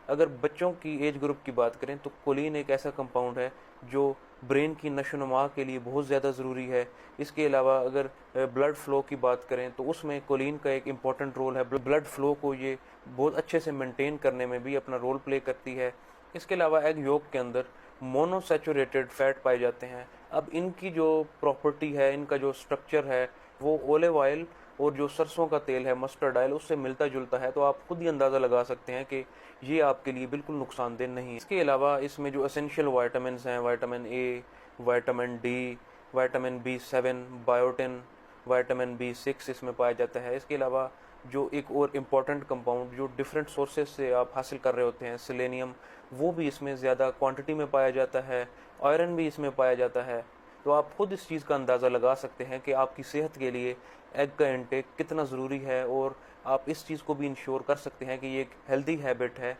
अगर बच्चों की एज ग्रुप की बात करें तो कोलिन एक ऐसा कंपाउंड है जो ब्रेन की नशोनुमा के लिए बहुत ज़्यादा ज़रूरी है। इसके अलावा अगर ब्लड फ्लो की बात करें तो उसमें कोलिन का एक इम्पॉर्टेंट रोल है। ब्लड फ्लो को ये बहुत अच्छे से मेंटेन करने में भी अपना रोल प्ले करती है। इसके अलावा एग योक के अंदर मोनोसैचुरेटेड फैट पाए जाते हैं। अब इनकी जो प्रॉपर्टी है, इनका जो स्ट्रक्चर है, वो ओलिव ऑयल और जो सरसों का तेल है, मस्टर्ड ऑयल, उससे मिलता जुलता है। तो आप खुद ही अंदाज़ा लगा सकते हैं कि ये आपके लिए बिल्कुल नुकसानदेह नहीं है। इसके अलावा इसमें जो एसेंशियल वाइटामिन हैं, vitamin A, vitamin D, vitamin B7, biotin, vitamin B6 इसमें पाया जाता है। इसके अलावा जो एक और इम्पॉर्टेंट कंपाउंड जो डिफरेंट सोर्सेज से आप हासिल कर रहे होते हैं, सेलेनियम, वो भी इसमें ज़्यादा क्वांटिटी में पाया जाता है। आयरन भी इसमें पाया जाता है। तो आप खुद इस चीज़ का अंदाज़ा लगा सकते हैं कि आपकी सेहत के लिए एग का इंटेक कितना ज़रूरी है, और आप इस चीज़ को भी इंश्योर कर सकते हैं कि ये एक हेल्दी हैबिट है।